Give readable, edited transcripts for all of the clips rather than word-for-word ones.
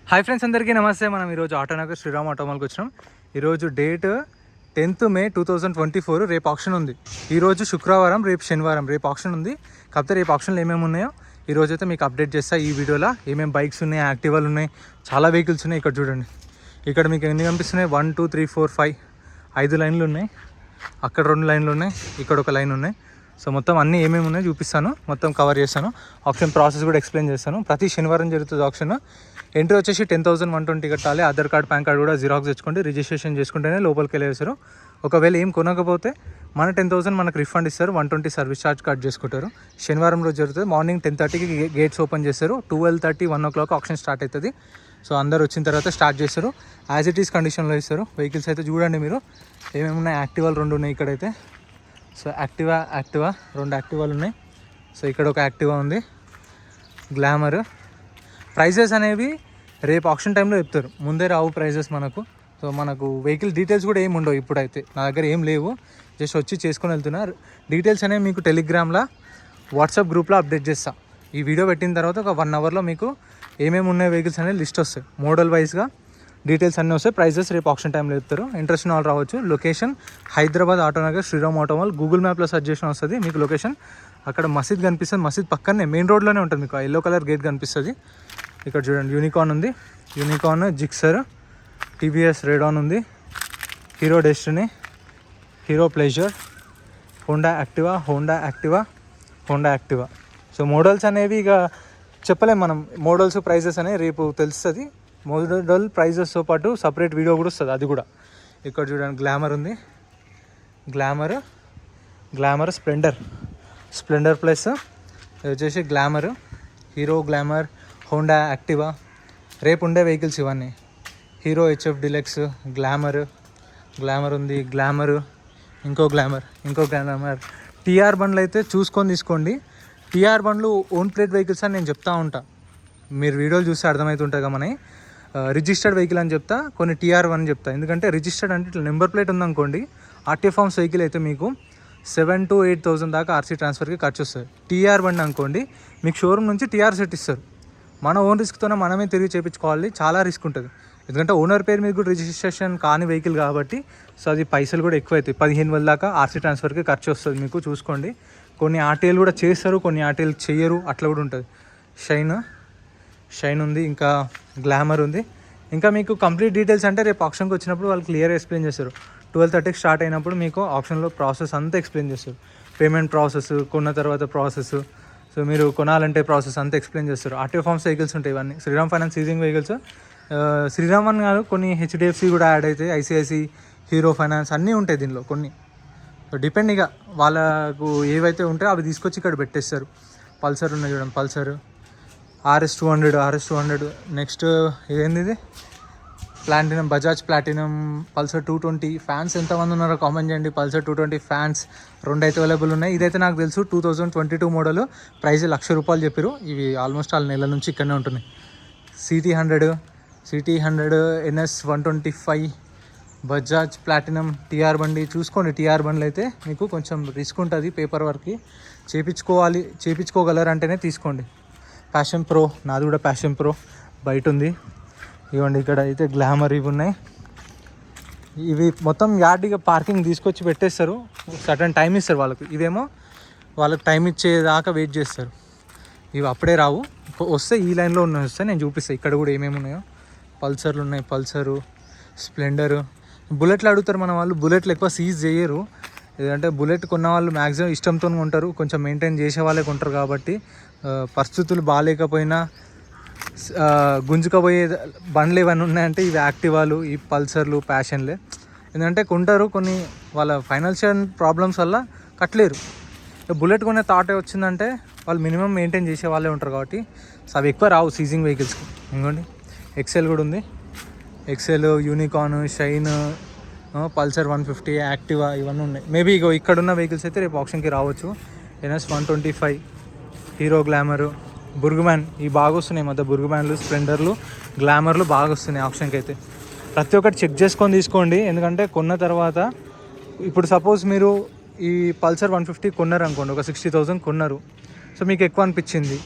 Hi friends, అందరికీ నమస్తే. మనం ఈరోజు ఆటోనగర్ శ్రీరామ్ ఆటోమాల్కి వచ్చినాం. ఈరోజు డేట్ 10th May 2024. రేపు ఆప్షన్ ఉంది. ఈరోజు శుక్రవారం, రేపు శనివారం. రేపు ఆప్షన్ ఉంది. కాకపోతే రేపు ఆప్షన్లు ఏమేమి ఉన్నాయో ఈరోజు అయితే మీకు అప్డేట్ చేస్తా. ఈ వీడియోలో ఏమేమి బైక్స్ ఉన్నాయి, యాక్టివాలు ఉన్నాయి, చాలా వెహికల్స్ ఉన్నాయి. ఇక్కడ చూడండి, ఇక్కడ మీకు ఎన్ని కనిపిస్తున్నాయి? 1 2 3 4 5 5 లైన్లు ఉన్నాయి. అక్కడ 2 లైన్లు ఉన్నాయి, ఇక్కడ ఒక లైన్ ఉన్నాయి. సో మొత్తం అన్నీ ఏమేమి ఉన్నాయో చూపిస్తాను, మొత్తం కవర్ చేస్తాను. ఆప్షన్ ప్రాసెస్ కూడా ఎక్స్ప్లెయిన్ చేస్తాను. ప్రతి శనివారం జరుగుతుంది ఆప్షన్. ఎంట్రీ వచ్చేసి 10,120 కట్టాలి. ఆధార్ కార్డ్, పాన్ కార్డ్ కూడా జిరాక్స్ తెచ్చుకోండి. రిజిస్ట్రేషన్ చేసుకుంటేనే లోపలికి వెళ్ళేసారు. ఒకవేళ ఏం కొనకపోతే మన 10,000 మనకు రిఫండ్ ఇస్తారు. 120 సర్వీస్ ఛార్జ్ కట్ చేసుకుంటారు. శనివారం రోజు జరుగుతుంది. మార్నింగ్ 10:30కి గేట్స్ ఓపెన్ చేస్తారు. 12:30 1 o'clock ఆప్షన్ స్టార్ట్ అవుతుంది. సో అందరు వచ్చిన తర్వాత స్టార్ట్ చేస్తారు. యాజ్ ఇట్ ఈస్ కండిషన్లో ఇస్తారు. వెహికల్స్ అయితే చూడండి మీరు ఏమేమి ఉన్నాయి. యాక్టివాలు 2 ఉన్నాయి ఇక్కడైతే. సో యాక్టివా 2 యాక్టివాలు ఉన్నాయి. సో ఇక్కడ ఒక యాక్టివా ఉంది, గ్లామర్. ప్రైజెస్ అనేవి రేపు ఆప్షన్ టైంలో చెప్తారు, ముందే రావు ప్రైజెస్ మనకు. సో మనకు వెహికల్ డీటెయిల్స్ కూడా ఏమి ఉండవు ఇప్పుడైతే, నా దగ్గర ఏం లేవు. జస్ట్ వచ్చి చేసుకొని వెళ్తున్నా. డీటెయిల్స్ అనేవి మీకు టెలిగ్రామ్లో, వాట్సాప్ గ్రూప్లో అప్డేట్ చేస్తా. ఈ వీడియో పెట్టిన తర్వాత ఒక 1 hourలో మీకు ఏమేమి ఉన్నాయి వెహికల్స్ అనేది లిస్ట్ వస్తాయి. మోడల్ వైజ్గా డీటెయిల్స్ అన్నీ వస్తాయి. ప్రైజెస్ రేపు ఆప్షన్ టైంలో చెప్తారు. ఇంట్రెస్ట్ వాళ్ళు రావచ్చు. Location Hyderabad Autonagar Shriram auto mall. Google మ్యాప్లో సెర్చ్ చేసిన వస్తుంది మీకు లొకేషన్. అక్కడ మసీద్ కనిపిస్తుంది. మసీద్ పక్కనే మెయిన్ రోడ్లోనే ఉంటుంది. మీకు ఎల్లో కలర్ గేట్ కనిపిస్తుంది. ఇక్కడ చూడండి, యూనికార్న్ ఉంది. యూనికార్న్, జిక్సర్, టీవీఎస్ రేడాన్ ఉంది, hero destiny, hero pleasure, Honda Activa. So models అనేవి ఇక చెప్పలేం మనం. మోడల్స్ ప్రైజెస్ అనేవి రేపు తెలుస్తుంది. మోడల్ ప్రైజెస్తో పాటు సపరేట్ వీడియో కూడా వస్తుంది, అది కూడా. ఇక్కడ చూడండి, గ్లామర్ ఉంది. గ్లామర్ స్ప్లెండర్ ప్లస్ ఇది వచ్చేసి glamour, hero glamour, Honda Activa. రేపు ఉండే వెహికల్స్ ఇవన్నీ. హీరో హెచ్ఎఫ్ డిలెక్స్, గ్లామర్ ఉంది. ఇంకో గ్లామర్. టీఆర్ బండ్లు అయితే చూసుకొని తీసుకోండి. టీఆర్ బండ్లు ఓన్ ప్లేట్ వెహికల్స్ అని నేను చెప్తా ఉంటా. మీరు వీడియోలు చూస్తే అర్థమవుతుంటుంది మనకి. రిజిస్టర్డ్ వెహికల్ అని చెప్తా, కొన్ని TR1 చెప్తా. ఎందుకంటే రిజిస్టర్డ్ అంటే ఇట్లా నెంబర్ ప్లేట్ ఉందనుకోండి, ఆర్టీఏ ఫార్మ్స్ వెహికల్ అయితే మీకు 7,000 to 8,000 దాకా ఆర్సీ ట్రాన్స్ఫర్కి ఖర్చు వస్తుంది. TR బండి అనుకోండి, మీకు షోరూమ్ నుంచి TR సెట్ ఇస్తారు. మన ఓన్ రిస్క్తోనే మనమే తిరిగి చేయించుకోవాలి. చాలా రిస్క్ ఉంటుంది. ఎందుకంటే ఓనర్ పేరు మీద కూడా రిజిస్ట్రేషన్ కాని వెహికల్ కాబట్టి. సో అది పైసలు కూడా ఎక్కువ అవుతాయి. 15,000 దాకా ఆర్సీ ట్రాన్స్ఫర్కి ఖర్చు వస్తుంది మీకు. చూసుకోండి. కొన్ని ఆర్టీఏలు కూడా చేస్తారు, కొన్ని ఆర్టీఏలు చేయరు, అట్లా కూడా ఉంటుంది. షైన్ ఉంది. ఇంకా గ్లామర్ ఉంది. ఇంకా మీకు కంప్లీట్ డీటెయిల్స్ అంటే రేపు ఆప్షన్కి వచ్చినప్పుడు వాళ్ళు క్లియర్గా ఎక్స్ప్లెయిన్ చేస్తారు. 12:30కి స్టార్ట్ అయినప్పుడు మీకు ఆప్షన్లో ప్రాసెస్ అంతా ఎక్స్ప్లెయిన్ చేస్తారు. పేమెంట్ ప్రాసెస్, కొన్న తర్వాత ప్రాసెస్, సో మీరు కొనాలంటే ప్రాసెస్ అంతా ఎక్స్ప్లెయిన్ చేస్తారు. ఆర్టీఓ ఫార్మ్స్ వెహికల్స్ ఉంటాయి ఇవన్నీ. Shriram finance seizing vehicles. Shriram అని కాదు, కొన్ని HDFC కూడా యాడ్ అవుతాయి, ICICI, హీరో ఫైనాన్స్ అన్నీ ఉంటాయి దీనిలో కొన్ని. సో డిపెండ్ ఇక వాళ్ళకు ఏవైతే ఉంటాయో అవి తీసుకొచ్చి ఇక్కడ పెట్టేస్తారు. పల్సర్ ఉన్నాయి చూడండి, పల్సర్ RS 200. నెక్స్ట్ ఇదేంది, ఇది platinum, Bajaj platinum, Pulsar 220. Fans ఎంతమంది ఉన్నారో కామెంట్ చేయండి. పల్సర్ 220 ఫ్యాన్స్ 2 అయితే అవైలబుల్ ఉన్నాయి. ఇదైతే నాకు తెలుసు 2022 మోడల్. ప్రైస్ ₹1,00,000 చెప్పారు. ఇవి ఆల్మోస్ట్ 6 నెలల నుంచి ఇక్కడనే ఉంటున్నాయి. CT 100 NS 125, Bajaj platinum, TR బండి. చూసుకోండి, TR బండ్లు అయితే మీకు కొంచెం రిస్క్ ఉంటుంది. పేపర్ వర్క్కి చేయించుకోగలరు అంటేనే తీసుకోండి. ప్యాషన్ ప్రో, నాది కూడా ప్యాషన్ ప్రో బయట ఉంది. ఇవ్వండి, ఇక్కడ అయితే గ్లామర్ ఇవి ఉన్నాయి. ఇవి మొత్తం యార్డ్గా పార్కింగ్ తీసుకొచ్చి పెట్టేస్తారు. సర్టన్ టైం ఇస్తారు వాళ్ళకు. ఇవేమో వాళ్ళకి టైం ఇచ్చేదాకా వెయిట్ చేస్తారు. ఇవి అప్పుడే రావు, వస్తే ఈ లైన్లో ఉన్నాయి. వస్తే నేను చూపిస్తాను ఇక్కడ కూడా ఏమేమి ఉన్నాయో. పల్సర్లు ఉన్నాయి, పల్సరు, స్ప్లెండరు. బుల్లెట్లు అడుగుతారు మన వాళ్ళు. బుల్లెట్లు ఎక్కువ సీజ్ చేయరు. ఎందుకంటే బుల్లెట్ కొన్న వాళ్ళు మ్యాక్సిమం ఇష్టంతో ఉంటారు, కొంచెం మెయింటైన్ చేసే వాళ్ళే కొంటారు. కాబట్టి పరిస్థితులు బాగాలేకపోయినా గుంజుకపోయే బండ్లు ఏమైనా ఉన్నాయంటే ఇవి యాక్టివాలు, ఈ పల్సర్లు, ప్యాషన్లే. ఎందుకంటే కొంటారు, కొన్ని వాళ్ళ ఫైనాన్షియల్ ప్రాబ్లమ్స్ వల్ల కట్టలేరు. బుల్లెట్ కొనే థాట్ వచ్చిందంటే వాళ్ళు మినిమం మెయింటైన్ చేసే వాళ్ళే ఉంటారు. కాబట్టి సో అవి ఎక్కువ రావు సీజింగ్ వెహికల్స్కి. ఇంకోండి, ఎక్సెల్ కూడా ఉంది. XL, Unicorn, Shine, Pulsar 150, Activa ఇవన్నీ ఉన్నాయి. మేబీ ఇగో ఇక్కడున్న వెహికల్స్ అయితే రేపు ఆప్షన్కి రావచ్చు. NS 125, Hero Glamour, Burgman. ఇవి బాగా వస్తున్నాయి మధ్య. బుర్గుమ్యాన్లు, స్ప్లెండర్లు, గ్లామర్లు బాగా వస్తున్నాయి ఆప్షన్కి అయితే. ప్రతి ఒక్కటి చెక్ చేసుకొని తీసుకోండి. ఎందుకంటే కొన్న తర్వాత ఇప్పుడు సపోజ్ మీరు ఈ పల్సర్ 150 కొన్నారు అనుకోండి, ఒక 60,000 కొన్నారు. సో మీకు ఎక్కువ అనిపించింది,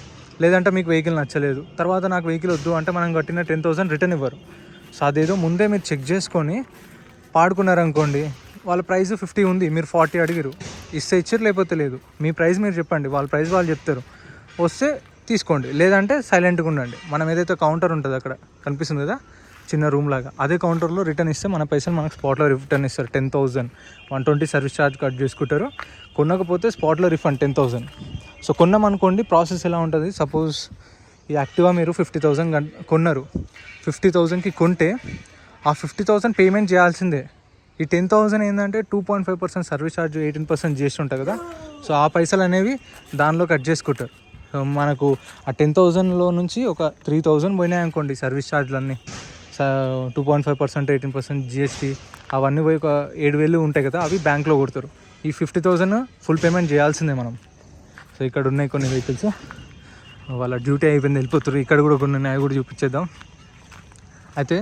లేదంటే మీకు వెహికల్ నచ్చలేదు, తర్వాత నాకు వెహికల్ వద్దు అంటే మనం కట్టిన 10,000 రిటర్న్ ఇవ్వరు. సో అదేదో ముందే మీరు చెక్ చేసుకొని పాడుకున్నారనుకోండి, వాళ్ళ ప్రైస్ 50 ఉంది, మీరు 40 అడిగారు, ఇస్తే ఇచ్చారు లేకపోతే లేదు. మీ ప్రైస్ మీరు చెప్పండి, వాళ్ళ ప్రైస్ వాళ్ళు చెప్తారు, వస్తే తీసుకోండి, లేదంటే సైలెంట్గా ఉండండి. మనం ఏదైతే కౌంటర్ ఉంటుంది అక్కడ కనిపిస్తుంది కదా చిన్న రూమ్ లాగా, అదే కౌంటర్లో రిటర్న్ ఇస్తే మన పైసలు మనకు స్పాట్లో రిటర్న్ ఇస్తారు. 10,000 120 సర్వీస్ ఛార్జ్ కట్ చేసుకుంటారు. కొనకపోతే స్పాట్లో రిఫండ్ 10,000. సో కొన్నామనుకోండి, ప్రాసెస్ ఎలా ఉంటుంది, సపోజ్ ఈ యాక్టివా మీరు 50,000 కొన్నారు, 50,000కి కొంటే ఆ 50,000 పేమెంట్ చేయాల్సిందే. ఈ 10,000 ఏంటంటే 2.5% సర్వీస్ ఛార్జ్, 18% జిఎస్టీ ఉంటుంది కదా, సో ఆ పైసలు అనేవి దానిలో కట్ చేసుకుంటారు. సో మనకు ఆ 10,000లో నుంచి ఒక 3,000 పోయినాయి అనుకోండి సర్వీస్ ఛార్జ్లన్నీ, 2.5%, 18% జిఎస్టీ అవన్నీ పోయి ఒక 7,000 ఉంటాయి కదా, అవి బ్యాంక్లో కొడతారు. ఈ 50,000 ఫుల్ పేమెంట్ చేయాల్సిందే మనం. సో ఇక్కడ ఉన్నాయి కొన్ని వెహికల్స్, వాళ్ళ డ్యూటీ అయిపోయింది వెళ్ళిపోతారు. ఇక్కడ కూడా కొన్ని ఉన్నాయి, అవి కూడా చూపించేద్దాం. అయితే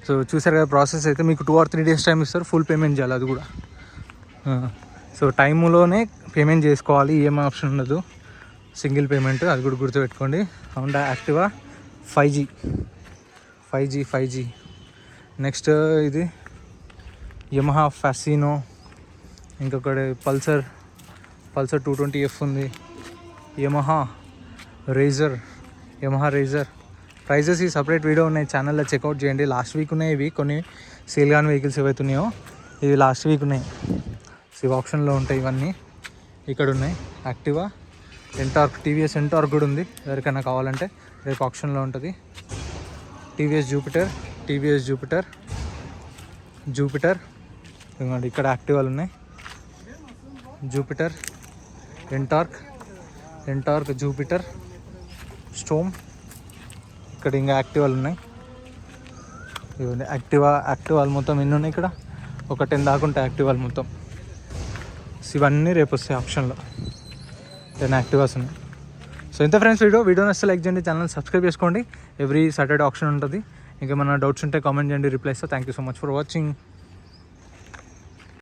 సో చూసారు కదా ప్రాసెస్. అయితే మీకు 2 or 3 days టైం ఇస్తారు, ఫుల్ పేమెంట్ చేయాలి అది కూడా. సో టైంలోనే పేమెంట్ చేసుకోవాలి, ఏం ఆప్షన్ ఉండదు, సింగిల్ పేమెంట్, అది కూడా గుర్తుపెట్టుకోండి. Honda Activa 5G. నెక్స్ట్ ఇది యమహా ఫాసినో, ఇంకొకటి పల్సర్ 220F ఉంది, యమహా రేజర్. ప్రైజెస్ ఈ సపరేట్ వీడియో ఉన్నాయి ఛానల్లో, చెక్అవుట్ చేయండి. లాస్ట్ వీక్ ఉన్నాయి ఇవి, కొన్ని సేల్ కాని వెహికల్స్ ఏవైతే ఉన్నాయో ఇవి లాస్ట్ వీక్ ఉన్నాయి. ఇవి ఆప్షన్లో ఉంటాయి, ఇవన్నీ ఇక్కడ ఉన్నాయి. యాక్టివా, ఎంటార్క్, టీవీఎస్ ఎంటార్క్ కూడా ఉంది, ఎవరికైనా కావాలంటే రేపు ఆప్షన్లో ఉంటుంది. టీవీఎస్ జూపిటర్ ఇదిగోండి, ఇక్కడ యాక్టివాలు ఉన్నాయి. జూపిటర్, ఎంటార్క్, జూపిటర్, స్టోమ్, ఇక్కడ ఇంకా యాక్టివాలు ఉన్నాయి. ఇవన్నీ యాక్టివాలు మొత్తం ఎన్ని ఉన్నాయి ఇక్కడ, ఒక 10 దాకా ఉంటాయి యాక్టివాలు మొత్తం. ఇవన్నీ రేపు వస్తాయి ఆప్షన్లో, 10 యాక్టివాస్ ఉన్నాయి. సో ఇంత ఫ్రెండ్స్ వీడియో నచ్చితే లైక్ చేయండి, ఛానల్ సబ్స్క్రైబ్ చేసుకోండి. ఎవ్రీ సాటర్డే ఆప్షన్ ఉంటుంది. ఇంకా మన డౌట్స్ ఉంటే కామెంట్ చేయండి, రిప్లై ఇస్తా. Thank you so much for watching.